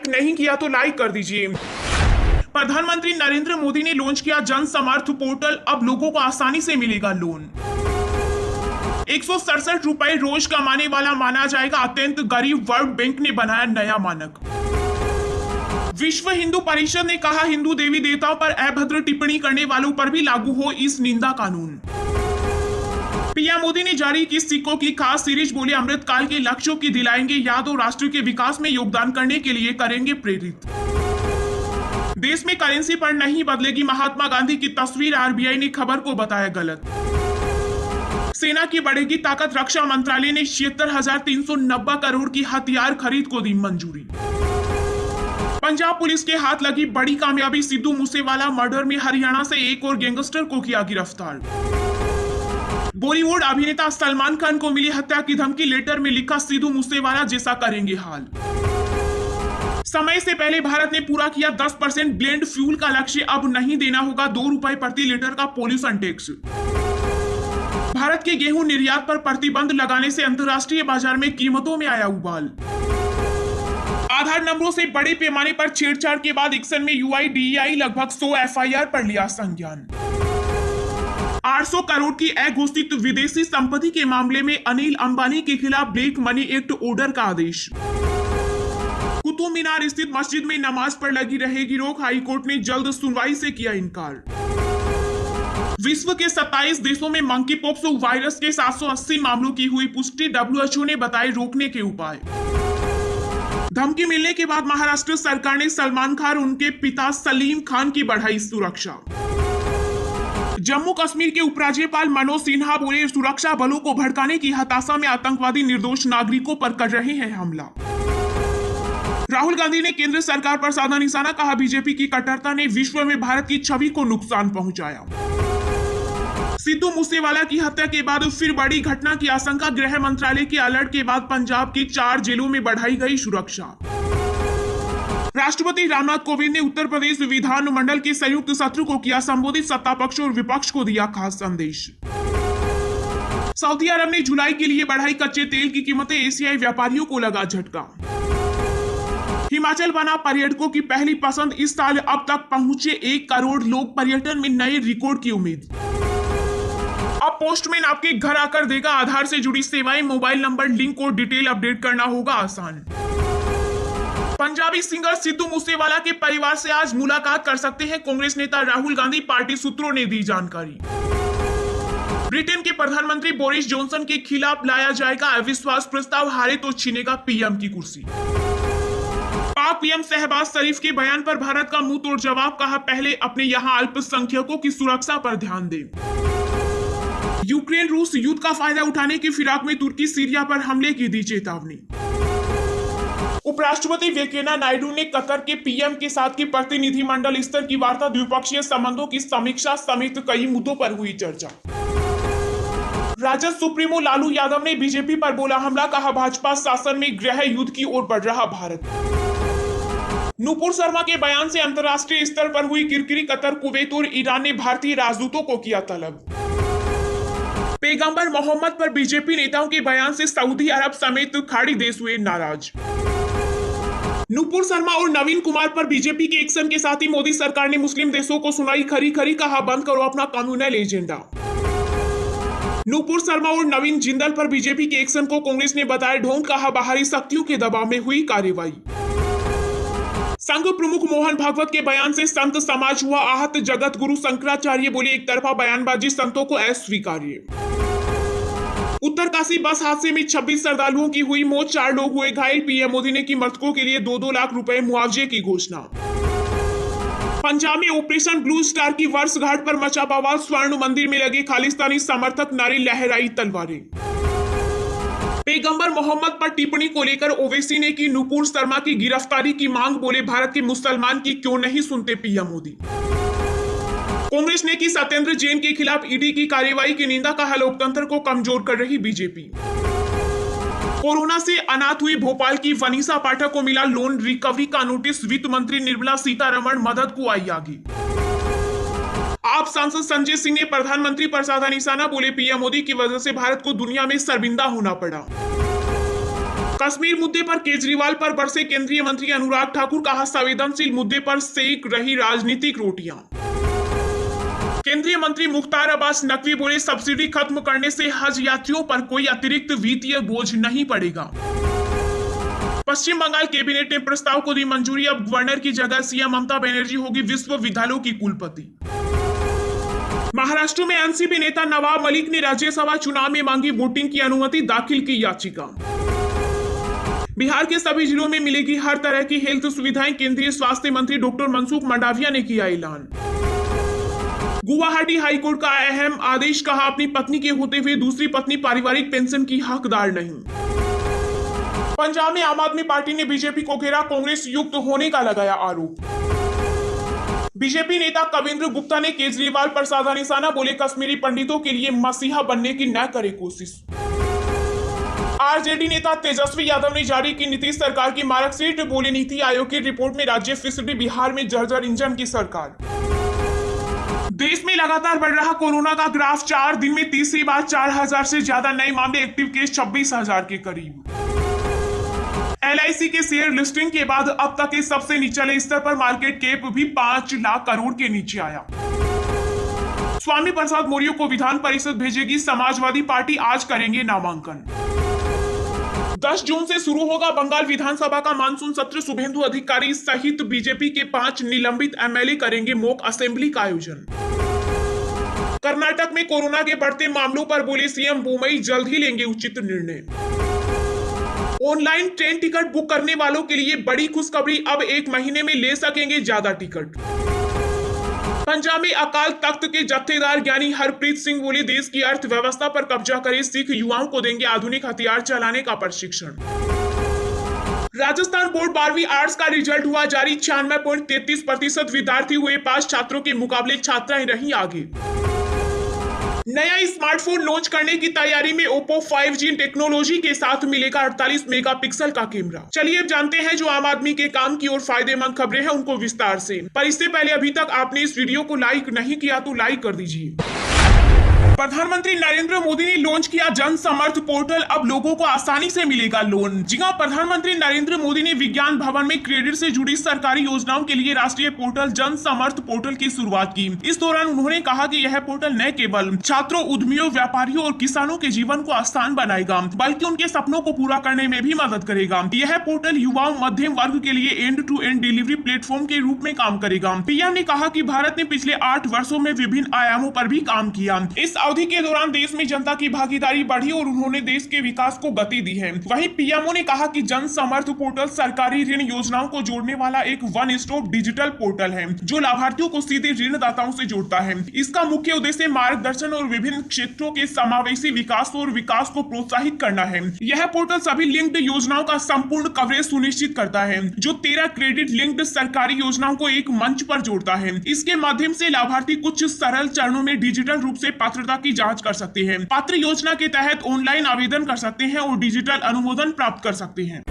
Like नहीं किया तो लाइक कर दीजिए। प्रधानमंत्री नरेंद्र मोदी ने लॉन्च किया जन समर्थ पोर्टल, अब लोगों को आसानी से मिलेगा लोन। 167 रुपए रोज कमाने वाला माना जाएगा अत्यंत गरीब, वर्ल्ड बैंक ने बनाया नया मानक। विश्व हिंदू परिषद ने कहा हिंदू देवी देवताओं पर अभद्र टिप्पणी करने वालों पर भी लागू हो इस निंदा कानून। पीएम मोदी ने जारी की सिक्कों की खास सीरीज, बोले अमृतकाल के लक्ष्यों की दिलाएंगे याद और राष्ट्र के विकास में योगदान करने के लिए करेंगे प्रेरित। देश में करेंसी पर नहीं बदलेगी महात्मा गांधी की तस्वीर, आरबीआई ने खबर को बताया गलत। सेना की बढ़ेगी ताकत, रक्षा मंत्रालय ने 76,390 करोड़ की हथियार खरीद को दी मंजूरी। पंजाब पुलिस के हाथ लगी बड़ी कामयाबी, सिद्धू मूसेवाला मर्डर में हरियाणा से एक और गैंगस्टर को किया गिरफ्तार। बॉलीवुड अभिनेता सलमान खान को मिली हत्या की धमकी, लेटर में लिखा सिद्धू मूसेवाला जैसा करेंगे हाल। समय से पहले भारत ने पूरा किया 10% ब्लेंड फ्यूल का लक्ष्य, अब नहीं देना होगा 2 रुपए प्रति लीटर का पॉल्यूशन टैक्स। भारत के गेहूं निर्यात पर प्रतिबंध लगाने से अंतर्राष्ट्रीय बाजार में कीमतों में आया उबाल। आधार नंबरों से बड़े पैमाने पर छेड़छाड़ के बाद एक्शन में यूआईडीएआई, लगभग 100 एफआईआर पर लिया संज्ञान। 800 करोड़ की अघोषित विदेशी संपत्ति के मामले में अनिल अंबानी के खिलाफ ब्लैक मनी एक्ट ऑर्डर का आदेश। कुतुब मीनार स्थित मस्जिद में नमाज पर लगी रहेगी रोक, हाईकोर्ट ने जल्द सुनवाई से किया इनकार। विश्व के 27 देशों में मंकी पॉक्स वायरस के 780 मामलों की हुई पुष्टि, डब्ल्यूएचओ ने बताए रोकने के उपाय। धमकी मिलने के बाद महाराष्ट्र सरकार ने सलमान खान और उनके पिता सलीम खान की बढ़ाई सुरक्षा। जम्मू कश्मीर के उपराज्यपाल मनोज सिन्हा बोले सुरक्षा बलों को भड़काने की हताशा में आतंकवादी निर्दोष नागरिकों पर कर रहे हैं हमला। राहुल गांधी ने केंद्र सरकार पर साधा निशाना, कहा बीजेपी की कट्टरता ने विश्व में भारत की छवि को नुकसान पहुंचाया। सिद्धू मूसेवाला की हत्या के बाद फिर बड़ी घटना की आशंका, गृह मंत्रालय के अलर्ट के बाद पंजाब की 4 जेलों में बढ़ाई गई सुरक्षा। राष्ट्रपति रामनाथ कोविंद ने उत्तर प्रदेश विधानमंडल के संयुक्त सत्र को किया संबोधित, सत्ता पक्ष और विपक्ष को दिया खास संदेश। सऊदी अरब ने जुलाई के लिए बढ़ाई कच्चे तेल की कीमतें, एशियाई व्यापारियों को लगा झटका। हिमाचल बना पर्यटकों की पहली पसंद, इस साल अब तक पहुंचे 1 करोड़ लोग, पर्यटन में नए रिकॉर्ड की उम्मीद। अब पोस्टमैन आपके घर आकर देगा आधार से जुड़ी सेवाएं, मोबाइल नंबर लिंक और डिटेल अपडेट करना होगा आसान। पंजाबी सिंगर सिद्धू मूसेवाला के परिवार से आज मुलाकात कर सकते हैं कांग्रेस नेता राहुल गांधी, पार्टी सूत्रों ने दी जानकारी। ब्रिटेन के प्रधानमंत्री बोरिस जॉनसन के खिलाफ लाया जाएगा अविश्वास प्रस्ताव, हारे तो छीनेगा पीएम की कुर्सी। पाक पीएम शहबाज शरीफ के बयान पर भारत का मुंह तोड़ जवाब, कहा पहले अपने यहां अल्पसंख्यकों की सुरक्षा पर ध्यान दें। यूक्रेन रूस युद्ध का फायदा उठाने की फिराक में तुर्की सीरिया पर हमले की दी चेतावनी। उपराष्ट्रपति वेंकैया नायडू ने कतर के पीएम के साथ की प्रतिनिधिमंडल स्तर की वार्ता, द्विपक्षीय संबंधों की समीक्षा समेत कई मुद्दों पर हुई चर्चा। राजद सुप्रीमो लालू यादव ने बीजेपी पर बोला हमला, कहा भाजपा शासन में गृह युद्ध की ओर बढ़ रहा भारत। नुपुर शर्मा के बयान से अंतर्राष्ट्रीय स्तर पर हुई किरकिरी, कतर, कुवैत और ईरान ने भारतीय राजदूतों को किया तलब। पैगंबर मोहम्मद पर बीजेपी नेताओं के बयान से सऊदी अरब समेत खाड़ी देश हुए नाराज। नुपुर शर्मा और नवीन कुमार पर बीजेपी के एक्शन के साथ ही मोदी सरकार ने मुस्लिम देशों को सुनाई खरी खरी, कहा बंद करो अपना कम्युनल एजेंडा। नुपुर शर्मा और नवीन जिंदल पर बीजेपी के एक्शन को कांग्रेस ने बताया ढोंग, कहा बाहरी शक्तियों के दबाव में हुई कार्रवाई। संघ प्रमुख मोहन भागवत के बयान से संत समाज हुआ आहत, जगत गुरु शंकराचार्य बोले एक तरफा बयानबाजी संतों को अस्वीकार्य। उत्तर काशी बस हादसे में 26 श्रद्धालुओं की हुई मौत, 4 लोग हुए घायल, पीएम मोदी ने की मृतकों के लिए 2-2 लाख रुपए मुआवजे की घोषणा। पंजाब में ऑपरेशन ब्लू स्टार की वर्षगांठ पर मचा बवाल, स्वर्ण मंदिर में लगे खालिस्तानी समर्थक नारे, लहराई तलवारें। पैगंबर मोहम्मद पर टिप्पणी को लेकर ओवैसी ने की नुपुर शर्मा की गिरफ्तारी की मांग, बोले भारत के मुसलमान की क्यों नहीं सुनते पीएम मोदी। कांग्रेस ने की सत्येंद्र जैन के खिलाफ ईडी की कार्रवाई की निंदा, कहा लोकतंत्र को कमजोर कर रही बीजेपी। कोरोना से अनाथ हुई भोपाल की वनीसा पाठक को मिला लोन रिकवरी का नोटिस, वित्त मंत्री निर्मला सीतारमण मदद को आई आगे। आप सांसद संजय सिंह ने प्रधानमंत्री पर साधा निशाना, बोले पीएम मोदी की वजह से भारत को दुनिया में शर्मिंदा होना पड़ा। कश्मीर मुद्दे पर केजरीवाल पर बरसे केंद्रीय मंत्री अनुराग ठाकुर, कहा संवेदनशील मुद्दे पर सेक रही राजनीतिक रोटियां। केंद्रीय मंत्री मुख्तार अब्बास नकवी बोले, सब्सिडी खत्म करने से हज यात्रियों पर कोई अतिरिक्त वित्तीय बोझ नहीं पड़ेगा। पश्चिम बंगाल कैबिनेट ने प्रस्ताव को दी मंजूरी, अब गवर्नर की जगह सीएम ममता बनर्जी होगी विश्वविद्यालयों की कुलपति। महाराष्ट्र में एनसीपी नेता नवाब मलिक ने राज्यसभा चुनाव में मांगी वोटिंग की अनुमति, दाखिल की याचिका। बिहार के सभी जिलों में मिलेगी हर तरह की हेल्थ सुविधाएं, केंद्रीय स्वास्थ्य मंत्री डॉक्टर मनसुख मंडाविया ने किया ऐलान। गुवाहाटी हाईकोर्ट का अहम आदेश, कहा अपनी पत्नी के होते हुए दूसरी पत्नी पारिवारिक पेंशन की हकदार नहीं। पंजाब में आम आदमी पार्टी ने बीजेपी को घेरा, कांग्रेस युक्त होने का लगाया आरोप। बीजेपी नेता कविंद्र गुप्ता ने केजरीवाल पर साधा निशाना, बोले कश्मीरी पंडितों के लिए मसीहा बनने की न करे कोशिश। आरजेडी नेता तेजस्वी यादव ने जारी की नीतीश सरकार की मार्कशीट, बोले नीति आयोग की रिपोर्ट में राज्य फिसडी, बिहार में जर्जर इंजन की सरकार। देश में लगातार बढ़ रहा कोरोना का ग्राफ, 4 दिन में तीसरी बार 4000 से ज्यादा नए मामले, एक्टिव केस 26,000 के करीब। एलआईसी के शेयर लिस्टिंग के बाद अब तक के सबसे निचले स्तर पर मार्केट कैप भी 5 लाख करोड़ के नीचे आया। स्वामी प्रसाद मौर्य को विधान परिषद भेजेगी समाजवादी पार्टी, आज करेंगे नामांकन। 10 जून से शुरू होगा बंगाल विधानसभा का मानसून सत्र, शुभेंदु अधिकारी सहित बीजेपी के 5 निलंबित एमएलए करेंगे मॉक असेंबली का आयोजन। कर्नाटक में कोरोना के बढ़ते मामलों पर बोले सीएम बोमई, जल्द ही लेंगे उचित निर्णय। ऑनलाइन ट्रेन टिकट बुक करने वालों के लिए बड़ी खुशखबरी, अब 1 महीने में ले सकेंगे ज्यादा टिकट। पंजाब में अकाल तख्त के जत्थेदार ज्ञानी हरप्रीत सिंह बोले, देश की अर्थव्यवस्था पर कब्जा करे सिख युवाओं को देंगे आधुनिक हथियार चलाने का प्रशिक्षण। राजस्थान बोर्ड 12वीं आर्ट्स का रिजल्ट हुआ जारी, 96.33% विद्यार्थी हुए पास, छात्रों के मुकाबले छात्राएं रही आगे। नया स्मार्टफोन लॉन्च करने की तैयारी में ओप्पो, 5G टेक्नोलॉजी के साथ मिलेगा 48 मेगापिक्सल का कैमरा। चलिए अब जानते हैं जो आम आदमी के काम की और फायदेमंद खबरें हैं उनको विस्तार से। पर इससे पहले अभी तक आपने इस वीडियो को लाइक नहीं किया तो लाइक कर दीजिए। प्रधानमंत्री नरेंद्र मोदी ने लॉन्च किया जन समर्थ पोर्टल, अब लोगों को आसानी से मिलेगा लोन। जी हां, प्रधानमंत्री नरेंद्र मोदी ने विज्ञान भवन में क्रेडिट से जुड़ी सरकारी योजनाओं के लिए राष्ट्रीय पोर्टल जन समर्थ पोर्टल की शुरुआत की। इस दौरान उन्होंने कहा कि यह पोर्टल न केवल छात्रों, उद्यमियों, व्यापारियों और किसानों के जीवन को आसान बनाएगा, बल्कि उनके सपनों को पूरा करने में भी मदद करेगा। यह पोर्टल युवाओं, मध्यम वर्ग के लिए end to end delivery platform के रूप में काम करेगा। पीएम ने कहा कि भारत ने पिछले 8 वर्षों में विभिन्न आयामों पर भी काम किया। इस अवधि के दौरान देश में जनता की भागीदारी बढ़ी और उन्होंने देश के विकास को गति दी है। वहीं पीएमओ ने कहा कि जन समर्थ पोर्टल सरकारी ऋण योजनाओं को जोड़ने वाला एक वन स्टॉप डिजिटल पोर्टल है, जो लाभार्थियों को सीधे ऋणदाताओं से जोड़ता है। इसका मुख्य उद्देश्य मार्गदर्शन और विभिन्न क्षेत्रों के समावेशी विकास और विकास को प्रोत्साहित करना है। यह पोर्टल सभी लिंक्ड योजनाओं का संपूर्ण कवरेज सुनिश्चित करता है, जो 13 क्रेडिट लिंक्ड सरकारी योजनाओं को एक मंच पर जोड़ता है। इसके माध्यम से लाभार्थी कुछ सरल चरणों में डिजिटल रूप से पात्रता की जांच कर सकते हैं। पात्र योजना के तहत ऑनलाइन आवेदन कर सकते हैं और डिजिटल अनुमोदन प्राप्त कर सकते हैं।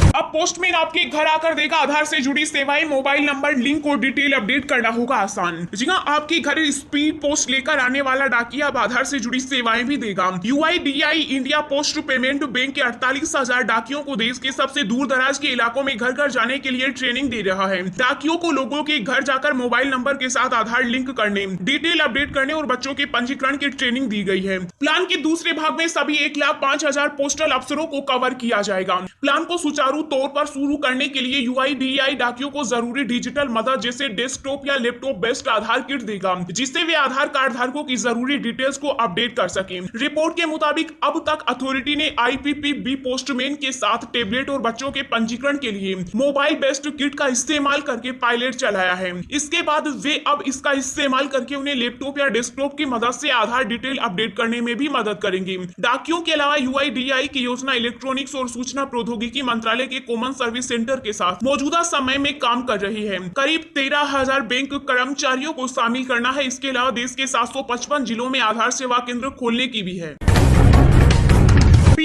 अब पोस्टमैन आपके घर आकर देगा आधार से जुड़ी सेवाएं, मोबाइल नंबर, लिंक और डिटेल अपडेट करना होगा आसान। जी हां, आपके घर स्पीड पोस्ट लेकर आने वाला डाकिया अब आधार से जुड़ी सेवाएं भी देगा। UIDAI India post payment bank के 48,000 डाकियों को देश के सबसे दूर दराज के इलाकों में घर घर जाने के लिए ट्रेनिंग दे रहा है। डाकियों को लोगों के घर जाकर मोबाइल नंबर के साथ आधार लिंक करने, डिटेल अपडेट करने और बच्चों के पंजीकरण की ट्रेनिंग दी गई है। प्लान के दूसरे भाग में सभी 1,05,000 पोस्टल अफसरों को कवर किया जाएगा। प्लान को सुचारू तौर पर शुरू करने के लिए यूआईडीआई डाकियों को जरूरी डिजिटल मदद जैसे डेस्कटॉप या लैपटॉप बेस्ड आधार किट देगा, जिससे वे आधार कार्ड धारकों की जरूरी डिटेल्स को अपडेट कर सकें। रिपोर्ट के मुताबिक अब तक अथॉरिटी ने आईपीपीबी पोस्टमैन के साथ टैबलेट और बच्चों के पंजीकरण के लिए मोबाइल बेस्ड किट का इस्तेमाल करके पायलट चलाया है। इसके बाद वे अब इसका इस्तेमाल करके उन्हें लैपटॉप या डेस्कटॉप की मदद से आधार डिटेल अपडेट करने में भी मदद करेंगे। डाकियों के अलावा यूआईडीआई की योजना इलेक्ट्रॉनिक्स और सूचना प्रौद्योगिकी मंत्रालय के कॉमन सर्विस सेंटर के साथ मौजूदा समय में काम कर रही है। करीब 13,000 बैंक कर्मचारियों को शामिल करना है। इसके अलावा देश के 755 जिलों में आधार सेवा केंद्र खोलने की भी है।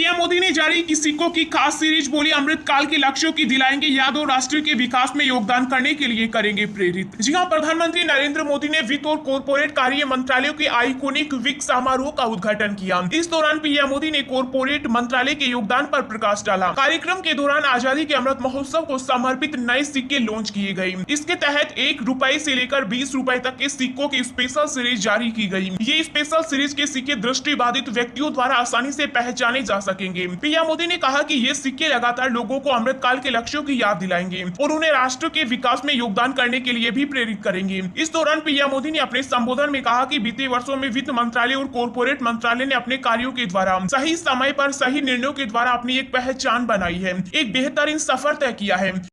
पीएम मोदी ने जारी की सिक्कों की खास सीरीज, बोली अमृतकाल के लक्ष्यों की दिलाएंगे याद और राष्ट्र के विकास में योगदान करने के लिए करेंगे प्रेरित। जी हां, प्रधानमंत्री नरेंद्र मोदी ने वित्त और कॉर्पोरेट कार्य मंत्रालयों के आइकोनिक विक समारोह का उद्घाटन किया। इस दौरान पीएम मोदी ने कॉर्पोरेट मंत्रालय के योगदान पर प्रकाश डाला। कार्यक्रम के दौरान आजादी के अमृत महोत्सव को समर्पित नए सिक्के लॉन्च किए गए। इसके तहत ₹1 से लेकर ₹20 तक के सिक्कों की स्पेशल सीरीज जारी की गई। ये स्पेशल सीरीज के सिक्के दृष्टिबाधित व्यक्तियों द्वारा आसानी से पहचाने जा सकेंगे। पीएम मोदी ने कहा कि ये सिक्के लगातार लोगों को अमृतकाल के लक्ष्यों की याद दिलाएंगे और उन्हें राष्ट्र के विकास में योगदान करने के लिए भी प्रेरित करेंगे। इस दौरान पीएम मोदी ने अपने संबोधन में कहा कि बीते वर्षों में वित्त मंत्रालय और कॉर्पोरेट मंत्रालय ने अपने कार्यों के द्वारा सही समय पर सही निर्णयों के द्वारा अपनी एक पहचान बनाई है, एक बेहतरीन सफर तय किया है।